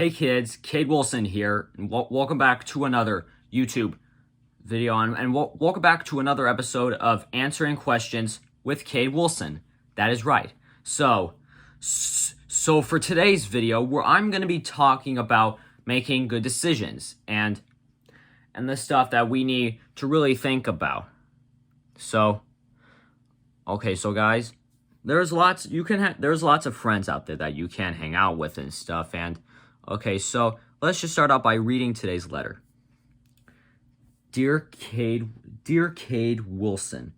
Hey kids, Kade Wilson here, and welcome back to another YouTube video, and welcome back to another episode of Answering Questions with Kade Wilson. That is right. So for today's video, where I'm going to be talking about making good decisions and the stuff that we need to really think about. So guys, there's lots of friends out there that you can hang out with and stuff. And okay, so let's just start out by reading today's letter. Dear Kade Wilson,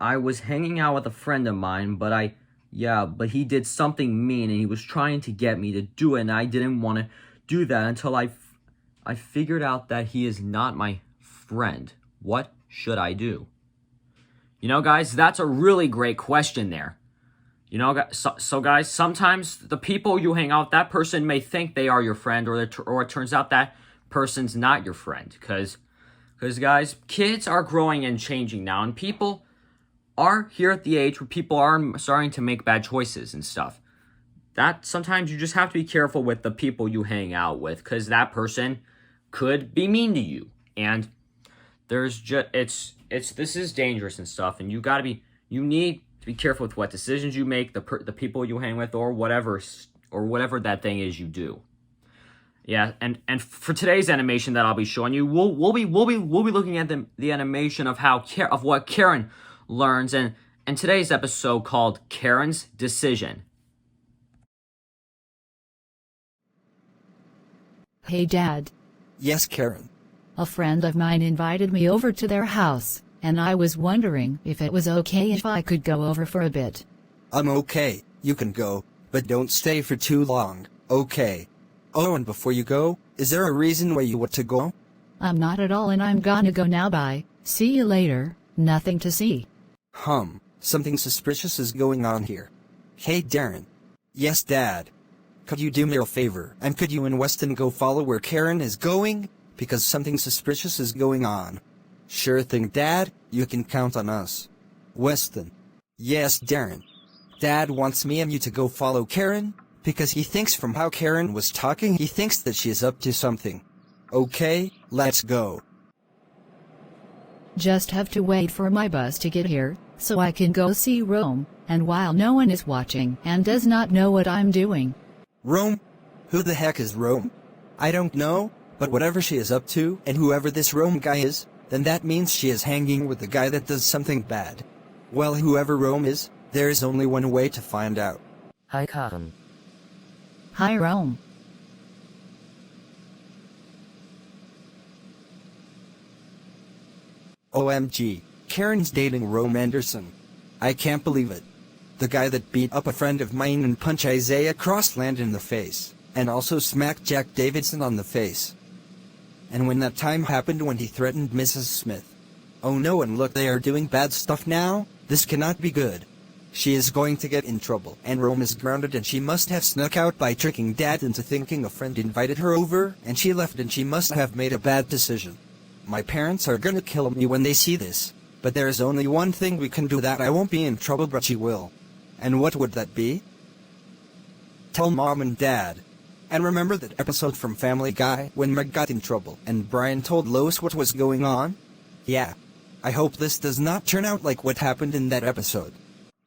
I was hanging out with a friend of mine, but he did something mean and he was trying to get me to do it, and I didn't want to do that until I figured out that he is not my friend. What should I do? You know, guys, that's a really great question there. You know, so guys, sometimes the people you hang out with, that person may think they are your friend, or it turns out that person's not your friend. Because guys, kids are growing and changing now, and people are here at the age where people are starting to make bad choices and stuff. That sometimes you just have to be careful with the people you hang out with, because that person could be mean to you, and this is dangerous and stuff, and you need to be careful with what decisions you make, the people you hang with, or whatever that thing is you do. Yeah, and for today's animation that I'll be showing you, we'll be looking at the animation of what Karen learns in today's episode called Karen's Decision. Hey Dad. Yes, Karen. A friend of mine invited me over to their house, and I was wondering if it was okay if I could go over for a bit. I'm okay, you can go, but don't stay for too long, okay? Oh, and before you go, is there a reason why you want to go? I'm not at all, and I'm gonna go now. Bye. See you later. Nothing to see. Something suspicious is going on here. Hey Darren. Yes, Dad. Could you do me a favor, and could you and Weston go follow where Karen is going? Because something suspicious is going on. Sure thing, Dad, you can count on us. Weston. Yes, Darren. Dad wants me and you to go follow Karen, because he thinks from how Karen was talking, he thinks that she is up to something. Okay, let's go. Just have to wait for my bus to get here, so I can go see Rome, and while no one is watching and does not know what I'm doing. Rome? Who the heck is Rome? I don't know, but whatever she is up to, and whoever this Rome guy is, then that means she is hanging with the guy that does something bad. Well, whoever Rome is, there is only one way to find out. Hi, Karen. Hi, Rome. OMG, Karen's dating Rome Anderson. I can't believe it. The guy that beat up a friend of mine and punched Isaiah Crossland in the face, and also smacked Jack Davidson on the face. And when that time happened when he threatened Mrs. Smith. Oh no, and look, they are doing bad stuff now. This cannot be good. She is going to get in trouble, and Rome is grounded, and she must have snuck out by tricking Dad into thinking a friend invited her over, and she left, and she must have made a bad decision. My parents are gonna kill me when they see this, but there is only one thing we can do that I won't be in trouble, but she will. And what would that be? Tell Mom and Dad. And remember that episode from Family Guy when Meg got in trouble and Brian told Lois what was going on? Yeah. I hope this does not turn out like what happened in that episode.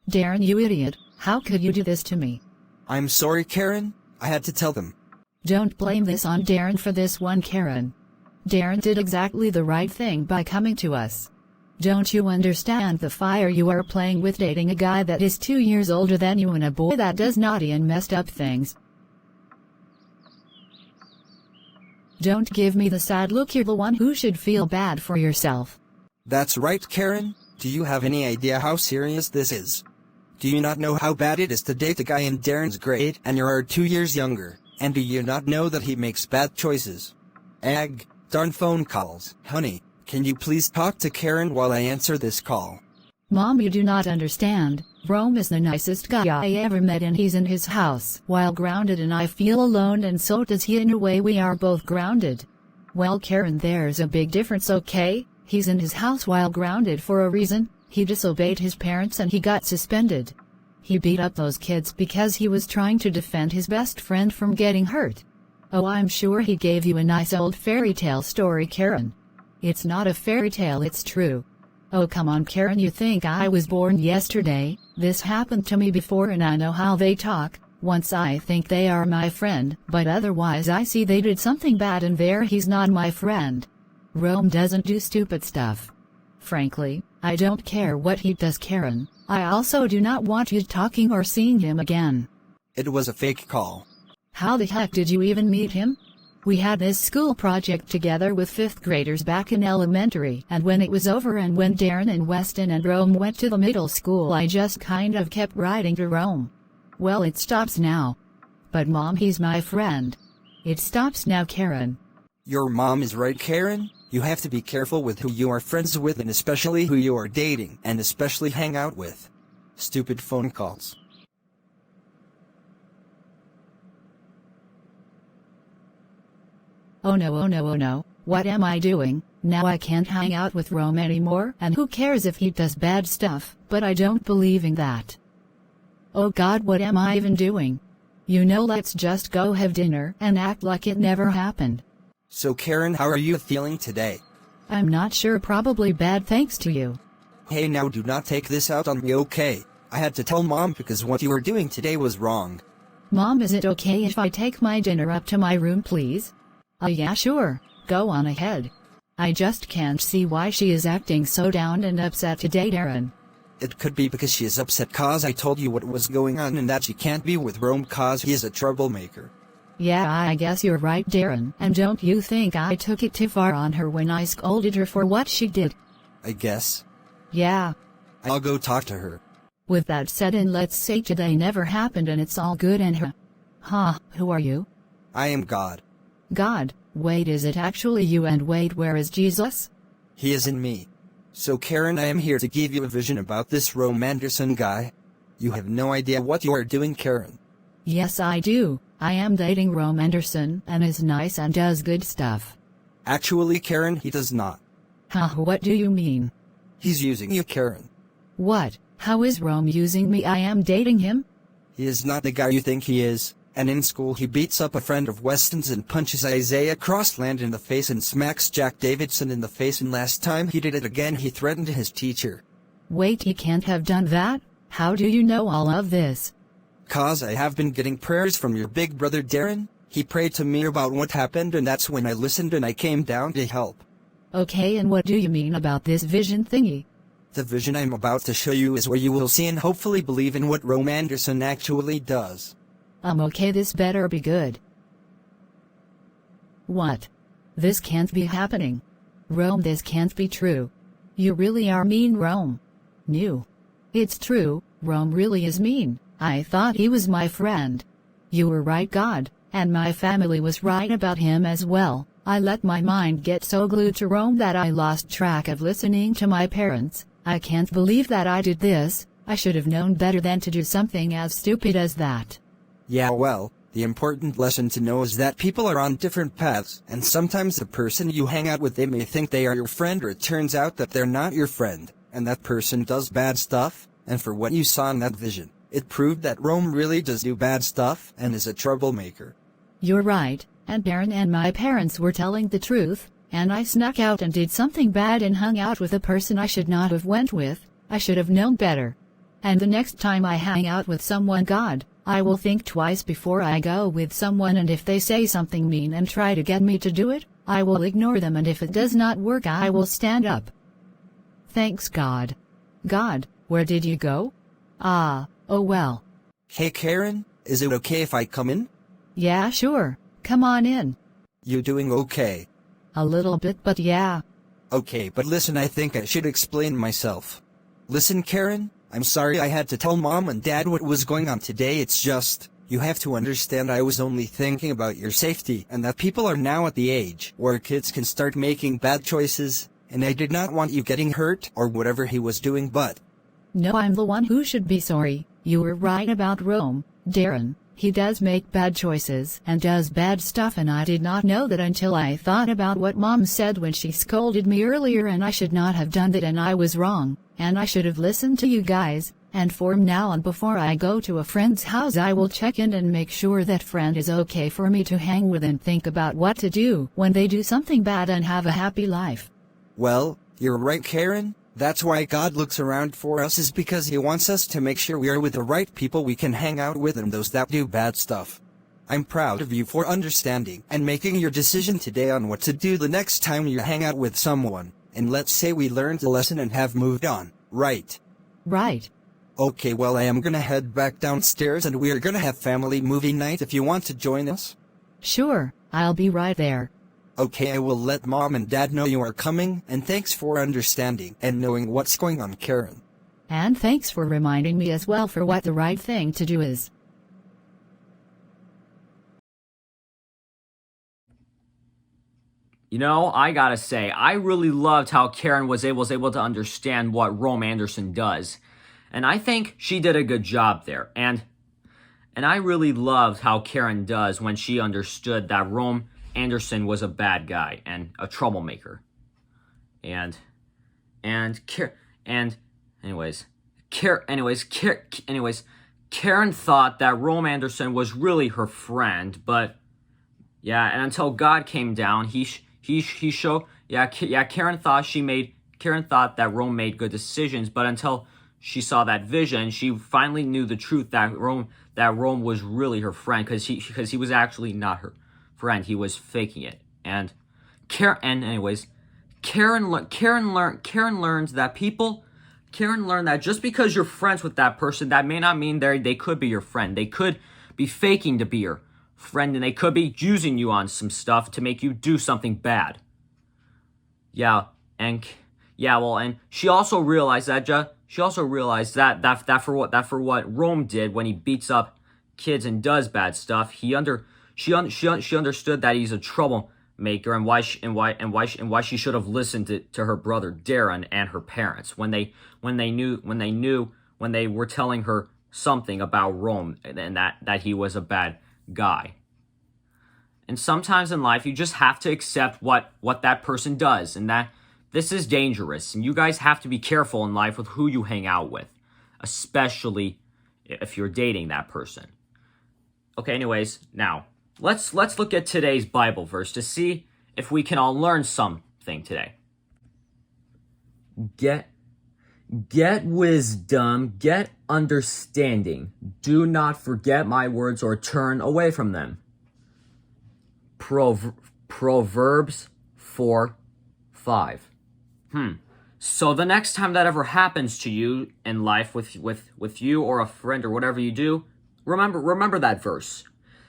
Darren, you idiot. How could you do this to me? I'm sorry, Karen. I had to tell them. Don't blame this on Darren for this one, Karen. Darren did exactly the right thing by coming to us. Don't you understand the fire you are playing with dating a guy that is 2 years older than you and a boy that does naughty and messed up things? Don't give me the sad look, you're the one who should feel bad for yourself. That's right, Karen. Do you have any idea how serious this is? Do you not know how bad it is to date a guy in Darren's grade and you are 2 years younger? And do you not know that he makes bad choices? Darn phone calls. Honey, can you please talk to Karen while I answer this call? Mom, you do not understand. Rome is the nicest guy I ever met, and he's in his house while grounded, and I feel alone, and so does he. In a way, we are both grounded. Well, Karen, there's a big difference, okay? He's in his house while grounded for a reason. He disobeyed his parents and he got suspended. He beat up those kids because he was trying to defend his best friend from getting hurt. Oh, I'm sure he gave you a nice old fairy tale story, Karen. It's not a fairy tale, it's true. Oh, come on, Karen, you think I was born yesterday? This happened to me before and I know how they talk. Once I think they are my friend, but otherwise I see they did something bad and there he's not my friend. Rome doesn't do stupid stuff. Frankly, I don't care what he does, Karen. I also do not want you talking or seeing him again. It was a fake call. How the heck did you even meet him? We had this school project together with 5th graders back in elementary, and when it was over and when Darren and Weston and Rome went to the middle school, I just kind of kept writing to Rome. Well, it stops now. But Mom, he's my friend. It stops now, Karen. Your mom is right, Karen. You have to be careful with who you are friends with and especially who you are dating and especially hang out with. Stupid phone calls. Oh no, oh no, oh no. What am I doing? Now I can't hang out with Rome anymore, and who cares if he does bad stuff, but I don't believe in that. Oh God, what am I even doing? You know, let's just go have dinner and act like it never happened. So Karen, how are you feeling today? I'm not sure, probably bad thanks to you. Hey, now do not take this out on me, okay? I had to tell Mom because what you were doing today was wrong. Mom, is it okay if I take my dinner up to my room, please? Yeah, sure. Go on ahead. I just can't see why she is acting so down and upset today, Darren. It could be because she is upset cause I told you what was going on and that she can't be with Rome cause he is a troublemaker. Yeah, I guess you're right, Darren. And don't you think I took it too far on her when I scolded her for what she did? I guess. Yeah. I'll go talk to her. With that said, and let's say today never happened and it's all good and her. Huh, who are you? I am God. God, wait, is it actually you? And wait, where is Jesus? He is in me. So Karen, I am here to give you a vision about this Rome Anderson guy. You have no idea what you are doing, Karen. Yes, I do. I am dating Rome Anderson and is nice and does good stuff. Actually, Karen, he does not. Huh, what do you mean? He's using you, Karen. What? How is Rome using me? I am dating him? He is not the guy you think he is. And in school he beats up a friend of Weston's and punches Isaiah Crossland in the face and smacks Jack Davidson in the face, and last time he did it again he threatened his teacher. Wait, he can't have done that? How do you know all of this? Cause I have been getting prayers from your big brother Darren. He prayed to me about what happened and that's when I listened and I came down to help. Okay, and what do you mean about this vision thingy? The vision I'm about to show you is where you will see and hopefully believe in what Rome Anderson actually does. Okay, this better be good. What? This can't be happening. Rome, this can't be true. You really are mean, Rome. No. It's true, Rome really is mean. I thought he was my friend. You were right, God, and my family was right about him as well. I let my mind get so glued to Rome that I lost track of listening to my parents. I can't believe that I did this. I should have known better than to do something as stupid as that. Yeah, well, the important lesson to know is that people are on different paths, and sometimes the person you hang out with, they may think they are your friend, or it turns out that they're not your friend, and that person does bad stuff, and for what you saw in that vision, it proved that Rome really does do bad stuff and is a troublemaker. You're right, and Darren and my parents were telling the truth, and I snuck out and did something bad and hung out with a person I should not have went with. I should have known better. And the next time I hang out with someone, God, I will think twice before I go with someone, and if they say something mean and try to get me to do it, I will ignore them, and if it does not work I will stand up. Thanks, God. God, where did you go? Oh well. Hey Karen, is it okay if I come in? Yeah, sure. Come on in. You doing okay? A little bit, but yeah. Okay, but listen, I think I should explain myself. Listen, Karen, I'm sorry I had to tell Mom and Dad what was going on today. It's just, you have to understand I was only thinking about your safety and that people are now at the age where kids can start making bad choices, and I did not want you getting hurt or whatever he was doing, but... No, I'm the one who should be sorry. You were right about Rome, Darren. He does make bad choices and does bad stuff, and I did not know that until I thought about what Mom said when she scolded me earlier, and I should not have done that, and I was wrong, and I should have listened to you guys. And from now on, before I go to a friend's house, I will check in and make sure that friend is okay for me to hang with and think about what to do when they do something bad and have a happy life. Well, you're right, Karen. That's why God looks around for us, is because he wants us to make sure we are with the right people we can hang out with and those that do bad stuff. I'm proud of you for understanding and making your decision today on what to do the next time you hang out with someone. And let's say we learned a lesson and have moved on, right? Right. Okay, well, I am gonna head back downstairs and we are gonna have family movie night if you want to join us. Sure, I'll be right there. Okay, I will let Mom and Dad know you are coming, and thanks for understanding and knowing what's going on, Karen. And thanks for reminding me as well for what the right thing to do is. You know, I gotta say, I really loved how Karen was able to understand what Rome Anderson does. And I think she did a good job there. And I really loved how Karen does when she understood that Rome Anderson was a bad guy and a troublemaker. Anyways, Karen thought that Rome Anderson was really her friend, but yeah, and until God came down, Karen thought that Rome made good decisions, but until she saw that vision, she finally knew the truth that Rome was really her friend, because he was actually not her friend. He was faking it. And Karen learned that just because you're friends with that person, that may not mean they could be your friend. They could be faking to be your friend, and they could be using you on some stuff to make you do something bad. And she also realized that for what Rome did when he beats up kids and does bad stuff, she understood that he's a troublemaker, and why she should have listened to her brother Darren and her parents when they were telling her something about Rome and that he was a bad guy. And sometimes in life you just have to accept what that person does, and that this is dangerous, and you guys have to be careful in life with who you hang out with, especially if you're dating that person. Okay, anyways, now let's look at today's Bible verse to see if we can all learn something today. Get wisdom, get understanding. Do not forget my words or turn away from them. Proverbs 4:5. So the next time that ever happens to you in life with you or a friend or whatever you do, remember that verse.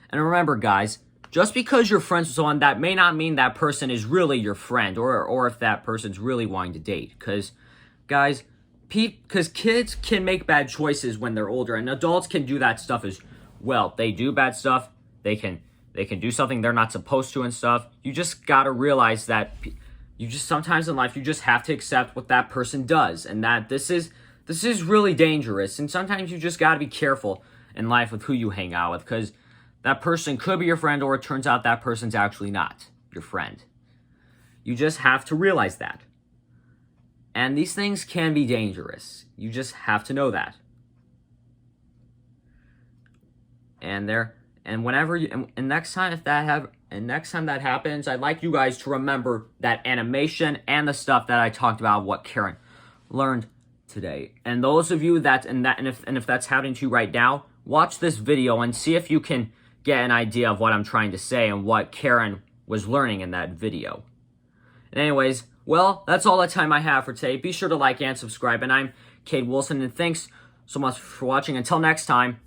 And remember, guys, just because you're friends with someone, that may not mean that person is really your friend, or if that person's really wanting to date. Because kids can make bad choices when they're older, and adults can do that stuff as well. They do bad stuff. They can do something they're not supposed to and stuff. You just gotta realize that sometimes in life you just have to accept what that person does, and that this is really dangerous. And sometimes you just gotta be careful in life with who you hang out with, because that person could be your friend, or it turns out that person's actually not your friend. You just have to realize that. And these things can be dangerous. You just have to know that. And next time that happens, I'd like you guys to remember that animation and the stuff that I talked about, what Karen learned today. And those of you if that's happening to you right now, watch this video and see if you can get an idea of what I'm trying to say and what Karen was learning in that video. And anyways, well, that's all the time I have for today. Be sure to like and subscribe. And I'm Kade Wilson, and thanks so much for watching. Until next time,